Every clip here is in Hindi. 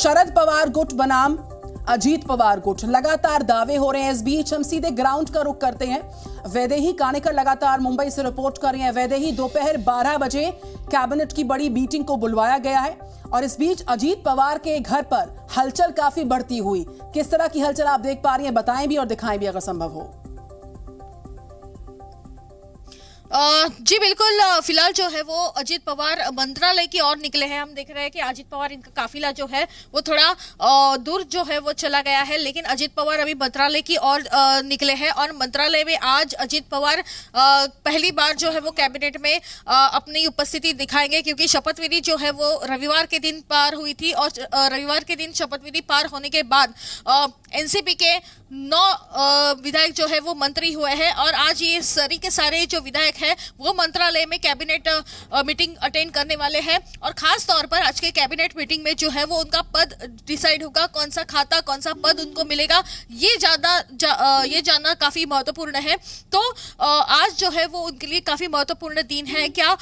शरद पवार गुट बनाम अजीत पवार गुट, लगातार दावे हो रहे हैं। इस बीच हम सीधे ग्राउंड का रुख करते हैं। वैदेही कानेकर लगातार मुंबई से रिपोर्ट कर रही हैं। वैदेही, दोपहर 12 बजे कैबिनेट की बड़ी मीटिंग को बुलवाया गया है और इस बीच अजीत पवार के घर पर हलचल काफी बढ़ती हुई, किस तरह की हलचल आप देख पा रही हैं, बताएं भी और दिखाएं भी अगर संभव हो। जी बिल्कुल, फिलहाल जो है वो अजीत पवार मंत्रालय की ओर निकले हैं। हम देख रहे हैं कि अजीत पवार, इनका काफिला जो है वो थोड़ा दूर जो है वो चला गया है, लेकिन अजीत पवार अभी मंत्रालय की ओर निकले हैं और मंत्रालय में आज अजीत पवार पहली बार जो है वो कैबिनेट में अपनी उपस्थिति दिखाएंगे, क्योंकि शपथ विधि जो है वो रविवार के दिन पार हुई थी और रविवार के दिन शपथ विधि पार होने के बाद एनसीपी के 9 विधायक जो है वो मंत्री हुए हैं और आज ये सारी के सारे जो विधायक है वो मंत्रालय में कैबिनेट मीटिंग अटेंड करने वाले हैं और खास तौर पर आज के कैबिनेट मीटिंग में जो है वो उनका पद डिसाइड होगा, कौन सा खाता, कौन सा पद उनको मिलेगा, ये ये जानना काफी महत्वपूर्ण है। तो आज जो है वो उनके लिए काफी महत्वपूर्ण दिन है। क्या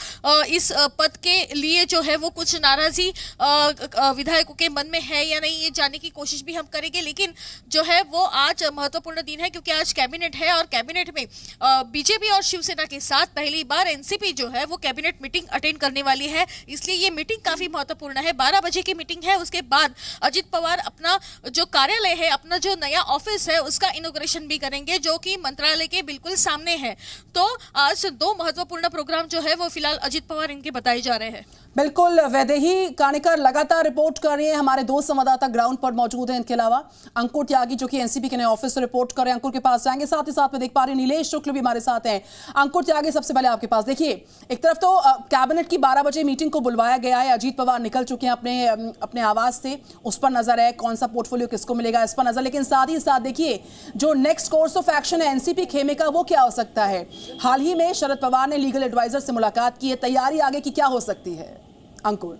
इस पद के लिए जो है वो कुछ नाराजगी विधायकों के मन में है या नहीं, ये जानने की कोशिश भी हम करेंगे, लेकिन जो है वो आज महत्वपूर्ण दिन है क्योंकि आज कैबिनेट है और कैबिनेट में बीजेपी और शिवसेना के साथ पहली बार एनसीपी जो है वो कैबिनेट मीटिंग अटेंड करने वाली है, इसलिए ये मीटिंग काफी महत्वपूर्ण है। 12 बजे की मीटिंग है, उसके बाद अजीत पवार अपना जो कार्यालय है, अपना जो नया ऑफिस है उसका इनॉग्रेशन भी करेंगे, जो कि मंत्रालय के बिल्कुल सामने है। तो आज 2 महत्वपूर्ण प्रोग्राम जो है वो फिलहाल अजीत पवार इनके बताए जा रहे हैं। बिल्कुल, वैदेही कानेकर लगातार रिपोर्ट कर रही है। हमारे 2 संवाददाता ग्राउंड पर मौजूद हैं। इनके अलावा अंकुर त्यागी जो कि एनसीपी के नए ऑफिस से रिपोर्ट कर रहे हैं, अंकुर के पास जाएंगे। साथ ही साथ में देख पा रहे हैं नीलेश शुक्ल भी हमारे साथ हैं। अंकुर त्यागी, सबसे पहले आपके पास देखिए, एक तरफ तो कैबिनेट की 12 बजे मीटिंग को बुलवाया गया है, अजीत पवार निकल चुके हैं अपने आवास से, उस पर नजर है कौन सा पोर्टफोलियो किसको मिलेगा इस पर नजर, लेकिन साथ ही साथ देखिए जो नेक्स्ट कोर्स ऑफ एक्शन है एनसीपी खेमे का वो क्या हो सकता है। हाल ही में शरद पवार ने लीगल एडवाइजर से मुलाकात की है, तैयारी आगे की क्या हो सकती है अंकुर?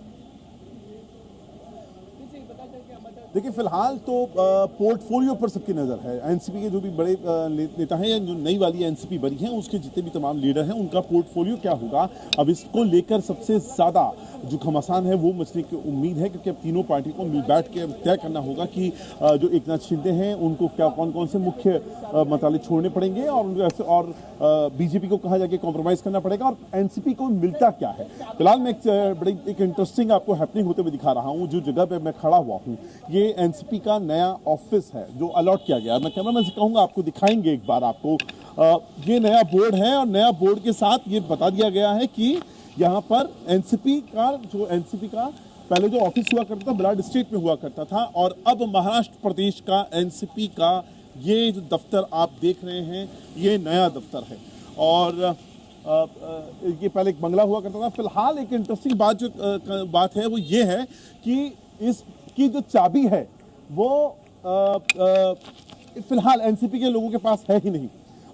देखिए, फिलहाल तो पोर्टफोलियो पर सबकी नज़र है। एनसीपी के जो भी बड़े नेता हैं या जो नई वाली एनसीपी बनी है उसके जितने भी तमाम लीडर हैं उनका पोर्टफोलियो क्या होगा, अब इसको लेकर सबसे ज़्यादा जो घमासान है वो मचने की उम्मीद है, क्योंकि अब तीनों पार्टी को मिल बैठ के तय करना होगा कि जो एकनाथ शिंदे हैं उनको क्या कौन कौन से मुख्य मंत्रालय छोड़ने पड़ेंगे और बीजेपी को कहाँ जाके कॉम्प्रोमाइज़ करना पड़ेगा और एनसीपी को मिलता क्या है। फिलहाल मैं एक इंटरेस्टिंग आपको हैपनिंग होते हुए दिखा रहा हूँ। जो जगह पर मैं खड़ा हुआ हूँ ये एनसीपी का नया ऑफिस है जो अलॉट किया गया है। मैं कैमरामैन से कहूँगा आपको दिखाएंगे एक बार आपको। ये नया बोर्ड है और नया बोर्ड के साथ ये बता दिया गया है कि यहाँ पर एनसीपी का पहले जो ऑफिस हुआ करता था ब्लाड स्टेट में हुआ करता था और अब महाराष्ट्र प्रदेश का एनसीपी का ये जो दफ्तर आप देख रहे हैं ये नया दफ्तर है और ये पहले एक बंगला हुआ करता था। फिलहाल एक इंटरेस्टिंग बात है वो ये है कि इसकी जो चाबी है वो फिलहाल एनसीपी के लोगों के पास है ही नहीं।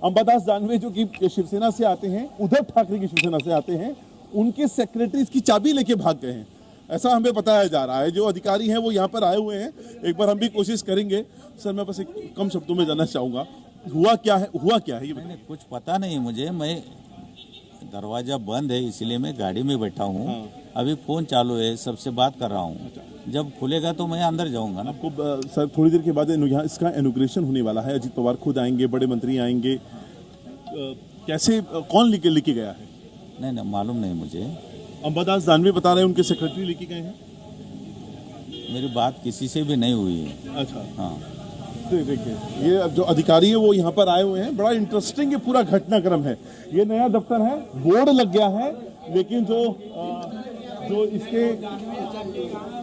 अंबादास दानवे जो कि शिवसेना से आते हैं, उद्धव ठाकरे की शिवसेना से आते हैं, उनके सेक्रेटरी इसकी चाबी लेके भाग गए हैं, ऐसा हमें बताया जा रहा है। जो अधिकारी हैं वो यहाँ पर आए हुए हैं, एक बार हम भी कोशिश करेंगे। सर, मैं बस एक कम शब्दों में जानना चाहूँगा हुआ क्या है ये नहीं, कुछ पता नहीं मुझे। मैं दरवाजा बंद है इसलिए मैं गाड़ी में बैठा हूँ। हाँ। अभी फोन चालू है, सबसे बात कर रहा हूँ। जब खुलेगा तो मैं अंदर जाऊंगा ना। आपको सर थोड़ी देर के बाद यहाँ इसका इनॉग्रेशन होने वाला है। अजीत पवार खुद आएंगे, बड़े मंत्री आएंगे। कैसे कौन लेके गया है? नहीं मालूम नहीं मुझे। अंबादास दानवे बता रहे हैं उनके सेक्रेटरी लेके गए हैं। मेरी बात किसी से भी नहीं हुई है। अच्छा, हाँ। तो देखिए ये जो अधिकारी है वो यहाँ पर आए हुए हैं। बड़ा इंटरेस्टिंग ये पूरा घटनाक्रम है। ये नया दफ्तर है, बोर्ड लग गया है, लेकिन जो इसके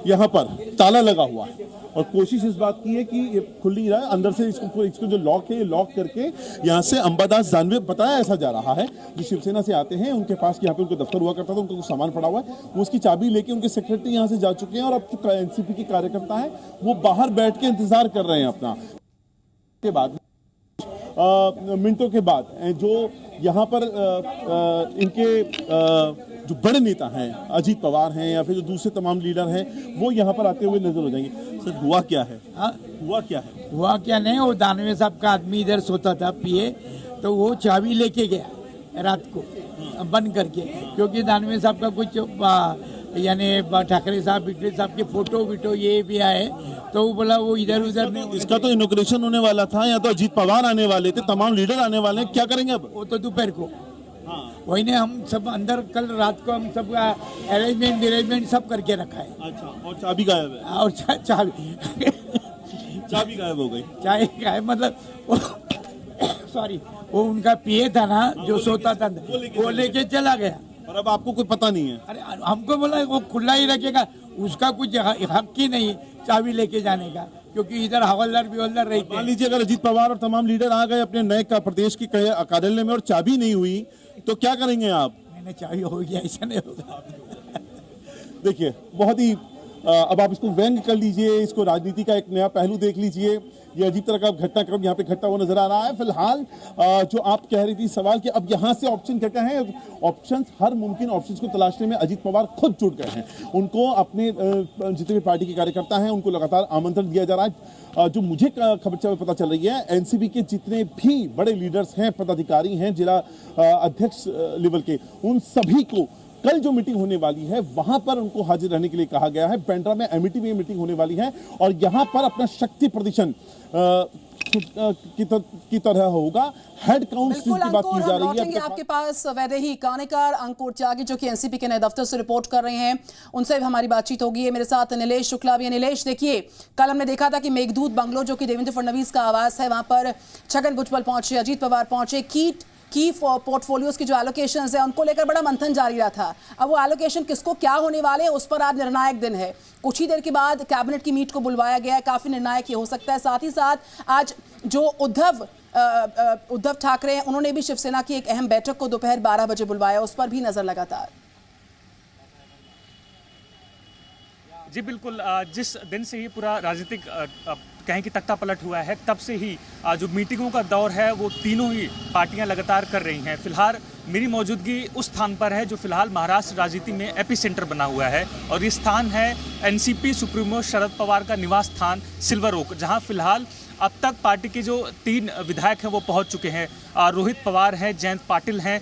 यहाँ पर ताला लगा हुआ है और कोशिश इस बात की है कि ये खुल नहीं रहा है। अंदर से इसको जो लॉक है ये लॉक करके यहाँ से अंबादास दानवे बताया ऐसा जा रहा है जो शिवसेना से आते हैं उनके पास यहाँ पे उनका दफ्तर हुआ करता था, उनका कुछ सामान पड़ा हुआ है, वो उसकी चाबी लेके उनके सेक्रेटरी यहाँ से जा चुके हैं और अब जो एनसीपी के कार्यकर्ता हैं वो बाहर बैठ के इंतजार कर रहे हैं अपना। के बाद मिनटों के बाद जो यहाँ पर इनके जो बड़े नेता हैं अजीत पवार हैं या फिर जो दूसरे तमाम लीडर हैं वो यहाँ पर आते हुए नजर हो जाएंगे। सर, हुआ क्या है? हुआ क्या नहीं, वो दानवे साहब का आदमी इधर सोता था पिए, तो वो चाबी लेके गया रात को बंद करके, क्योंकि दानवे साहब का कुछ यानी ठाकरे साहब बिटरे साहब के फोटो वीटो ये भी आए, तो वो बोला वो इधर उधर नहीं। इसका तो इनॉग्रेशन होने वाला था, या तो अजीत पवार आने वाले थे, तमाम लीडर आने वाले हैं, क्या करेंगे अब? वो तो दोपहर को। वही ने हम सब अंदर कल रात को हम सब अरेंजमेंट सब करके रखा है। अच्छा, और चाबी गायब है? और चाबी चाबी गायब हो गई। चाय गायब मतलब सॉरी, वो उनका पीए था ना जो सोता था वो लेके चला गया, और अब आपको कोई पता नहीं है? अरे हमको बोला वो खुला ही रखेगा, उसका कुछ हक ही नहीं चाबी लेके जाने का, क्योंकि इधर हवलदार बिवलदार रहते। मान लीजिए अगर अजीत पवार और तमाम लीडर आ गए अपने नए प्रदेश की कार्यालय में और चाबी नहीं हुई, तो क्या करेंगे आप? मैंने चाबी हो गया, ऐसा नहीं होगा। देखिए, बहुत ही अब आप इसको व्यंग कर लीजिए, इसको राजनीति का एक नया पहलू देख लीजिए। ये अजीब तरह का घटनाक्रम यहाँ पे घटता हुआ नजर आ रहा है। फिलहाल जो आप कह रही थी सवाल कि अब यहाँ से ऑप्शन क्या क्या है, ऑप्शंस, हर मुमकिन ऑप्शंस को तलाशने में अजीत पवार खुद जुट गए हैं। उनको अपने जितने भी पार्टी के कार्यकर्ता हैं उनको लगातार आमंत्रण दिया जा रहा है। जो मुझे खबर पता चल रही है, एनसीपी के जितने भी बड़े लीडर्स हैं, पदाधिकारी हैं, जिला अध्यक्ष लेवल के, उन सभी को कल जो मीटिंग होने वाली है वहां पर उनको हाजिर रहने के लिए कहा गया है। पेंड्रा में एमिटी में मीटिंग होने वाली है और यहां पर अपना शक्ति प्रदर्शन की तरह होगा। हेड काउंट की बात की जा रही है। आपके पास वैदेही कानेकर, अंकुर त्यागी जो कि एनसीपी के नए दफ्तर से रिपोर्ट कर रहे हैं, उनसे भी हमारी बातचीत होगी। मेरे साथ नीलेश शुक्ला भी है। नीलेश, देखिए, कल हमने देखा था कि मेघदूत बंगलो जो कि देवेंद्र फडणवीस का आवास है, वहां पर छगन भुजबल पहुंचे, अजीत पवार पहुंचे, की पोर्टफोलियोज की जो एलोकेशंस है उनको लेकर बड़ा मंथन जारी रहा था। अब वो एलोकेशन किसको क्या होने वाले हैं, उस पर आज निर्णायक दिन है। कुछ ही देर के बाद कैबिनेट की मीट को बुलवाया गया है, काफी निर्णायक ये हो सकता है। साथ ही साथ आज जो उद्धव ठाकरे हैं, उन्होंने भी शिवसेना की एक अहम बैठक को दोपहर 12 बजे बुलवाया, उस पर भी नजर लगातार। जी बिल्कुल, जिस दिन से ही पूरा राजनीतिक कहें कि तख्ता पलट हुआ है, तब से ही जो मीटिंगों का दौर है वो तीनों ही पार्टियां लगातार कर रही हैं। फिलहाल मेरी मौजूदगी उस स्थान पर है जो फिलहाल महाराष्ट्र राजनीति में एपी सेंटर बना हुआ है, और ये स्थान है एनसीपी सुप्रीमो शरद पवार का निवास स्थान सिल्वर ओक, जहां फिलहाल अब तक पार्टी के जो 3 विधायक हैं वो पहुंच चुके हैं। रोहित पवार हैं, जयंत पाटिल हैं,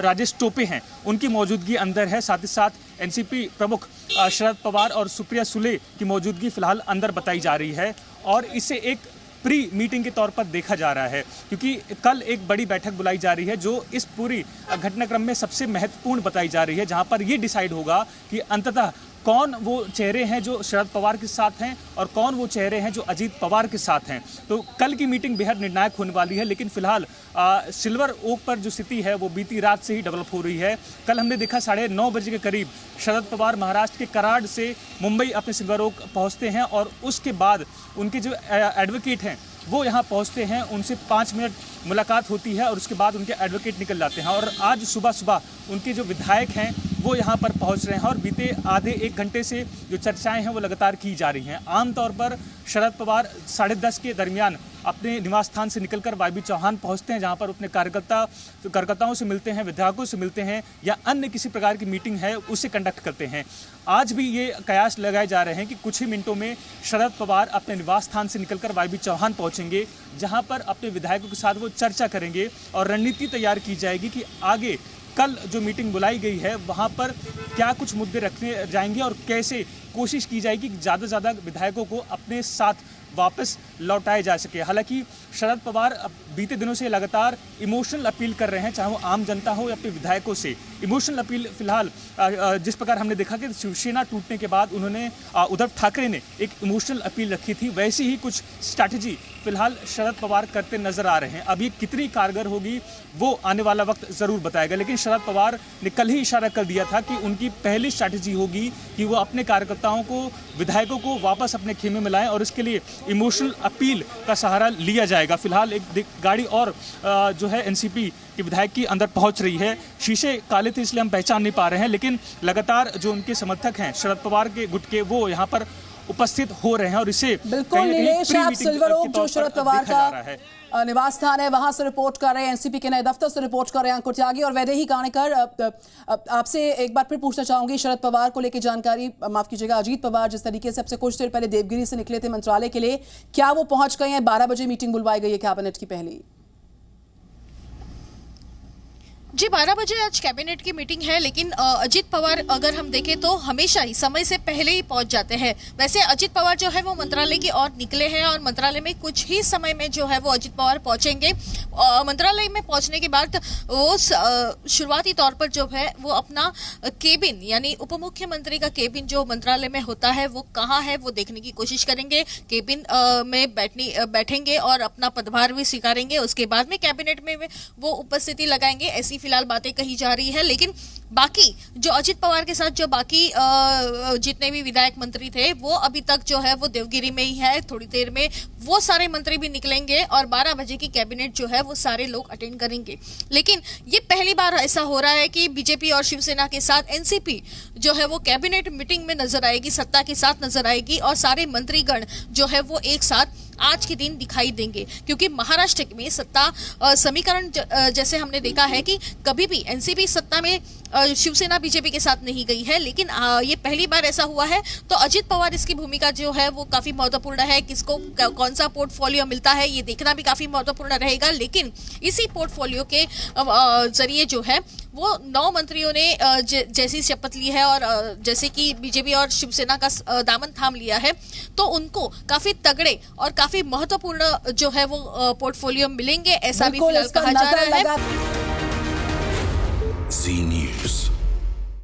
राजेश टोपे हैं, उनकी मौजूदगी अंदर है। साथ ही साथ एनसीपी प्रमुख शरद पवार और सुप्रिया सुले की मौजूदगी फिलहाल अंदर बताई जा रही है, और इसे एक प्री मीटिंग के तौर पर देखा जा रहा है, क्योंकि कल एक बड़ी बैठक बुलाई जा रही है जो इस पूरी घटनाक्रम में सबसे महत्वपूर्ण बताई जा रही है, जहां पर यह डिसाइड होगा कि अंततः कौन वो चेहरे हैं जो शरद पवार के साथ हैं और कौन वो चेहरे हैं जो अजीत पवार के साथ हैं। तो कल की मीटिंग बेहद निर्णायक होने वाली है, लेकिन फिलहाल सिल्वर ओक पर जो स्थिति है वो बीती रात से ही डेवलप हो रही है। कल हमने देखा 9:30 बजे के करीब शरद पवार महाराष्ट्र के कराड़ से मुंबई अपने सिल्वर ओक पहुंचते हैं, और उसके बाद उनके जो एडवोकेट हैं वो यहाँ पहुँचते हैं, उनसे 5 मिनट मुलाकात होती है और उसके बाद उनके एडवोकेट निकल जाते हैं। और आज सुबह सुबह उनके जो विधायक हैं वो यहाँ पर पहुँच रहे हैं, और बीते आधे 1 घंटे से जो चर्चाएं हैं वो लगातार की जा रही हैं। आमतौर पर शरद पवार 10:30 के दरमियान अपने निवास स्थान से निकलकर वाई चौहान पहुंचते हैं, जहां पर अपने कार्यकर्ताओं से मिलते हैं, विधायकों से मिलते हैं, या अन्य किसी प्रकार की मीटिंग है उसे कंडक्ट करते हैं। आज भी ये कयास लगाए जा रहे हैं कि कुछ ही मिनटों में शरद पवार अपने निवास स्थान से निकलकर वाई चौहान पहुंचेंगे, जहां पर अपने विधायकों के साथ वो चर्चा करेंगे और रणनीति तैयार की जाएगी कि आगे कल जो मीटिंग बुलाई गई है वहां पर क्या कुछ मुद्दे रखने जाएंगे और कैसे कोशिश की जाएगी कि ज़्यादा से ज़्यादा विधायकों को अपने साथ वापस लौटाए जा सके। हालांकि शरद पवार बीते दिनों से लगातार इमोशनल अपील कर रहे हैं, चाहे वो आम जनता हो या अपने विधायकों से। इमोशनल अपील फिलहाल जिस प्रकार हमने देखा कि शिवसेना टूटने के बाद उन्होंने उद्धव ठाकरे ने एक इमोशनल अपील रखी थी, वैसी ही कुछ स्ट्रैटेजी फिलहाल शरद पवार करते नजर आ रहे हैं। अब ये कितनी कारगर होगी वो आने वाला वक्त ज़रूर बताएगा, लेकिन शरद पवार ने कल ही इशारा कर दिया था कि उनकी पहली स्ट्रैटेजी होगी कि वो अपने कार्यकर्ताओं को, विधायकों को वापस अपने खेमे में लाएं, और इसके लिए इमोशनल अपील का सहारा लिया जाएगा। फिलहाल एक गाड़ी और जो है एनसीपी के विधायक की अंदर पहुंच रही है। शीशे काले थे इसलिए हम पहचान नहीं पा रहे हैं, लेकिन लगातार जो उनके समर्थक हैं शरद पवार के गुट के, वो यहाँ पर उपस्थित हो रहे हैं, और इसे बिल्कुल नीलेश, आप सिल्वर ओक जो शरद पवार का निवास स्थान है वहां से रिपोर्ट कर रहे हैं, एनसीपी के नए दफ्तर से रिपोर्ट कर रहे हैं अंकुर त्यागी और वैदेही कानेकर। आपसे एक बार फिर पूछना चाहूंगी, शरद पवार को लेकर जानकारी, माफ कीजिएगा, अजीत पवार जिस तरीके से अब से कुछ देर पहले देवगिरी से निकले थे मंत्रालय के लिए, क्या वो पहुंच गए हैं? 12 बजे मीटिंग बुलवाई गई है कैबिनेट की पहली। जी 12 बजे आज कैबिनेट की मीटिंग है, लेकिन अजित पवार अगर हम देखें तो हमेशा ही समय से पहले ही पहुंच जाते हैं। वैसे अजित पवार जो है वो मंत्रालय की ओर निकले हैं और मंत्रालय में कुछ ही समय में जो है वो अजित पवार पहुंचेंगे। मंत्रालय में पहुंचने के बाद वो शुरुआती तौर पर जो है वो अपना केबिन यानी उप मुख्यमंत्री का केबिन जो मंत्रालय में होता है वो कहाँ है वो देखने की कोशिश करेंगे। केबिन में बैठेंगे और अपना पदभार भी स्वीकारेंगे। उसके बाद में कैबिनेट में वो उपस्थिति लगाएंगे। ऐसी फिलहाल बातें कही जा रही है, लेकिन बाकी जो अजित पवार के साथ जो बाकी जितने भी विधायक मंत्री थे वो अभी तक जो है वो देवगिरी में ही है। थोड़ी देर में वो सारे मंत्री भी निकलेंगे और 12 बजे की कैबिनेट जो है वो सारे लोग अटेंड करेंगे। लेकिन ये पहली बार ऐसा हो रहा है कि बीजेपी और शिवसेना के साथ एनसीपी जो है वो कैबिनेट मीटिंग में नजर आएगी, सत्ता के साथ नजर आएगी और सारे मंत्रीगण जो है वो एक साथ आज के दिन दिखाई देंगे। क्योंकि महाराष्ट्र में सत्ता समीकरण जैसे हमने देखा है कि कभी भी एनसीपी सत्ता में शिवसेना बीजेपी के साथ नहीं गई है, लेकिन ये पहली बार ऐसा हुआ है। तो अजित पवार इसकी भूमिका जो है वो काफी महत्वपूर्ण है। किसको कौन सा पोर्टफोलियो मिलता है ये देखना भी काफी महत्वपूर्ण रहेगा। लेकिन इसी पोर्टफोलियो के जरिए जो है वो 9 मंत्रियों ने जैसी शपथ ली है और जैसे कि बीजेपी और शिवसेना का दामन थाम लिया है, तो उनको काफी तगड़े और काफी महत्वपूर्ण जो है वो पोर्टफोलियो मिलेंगे, ऐसा भी फिलहाल कहा जा रहा है।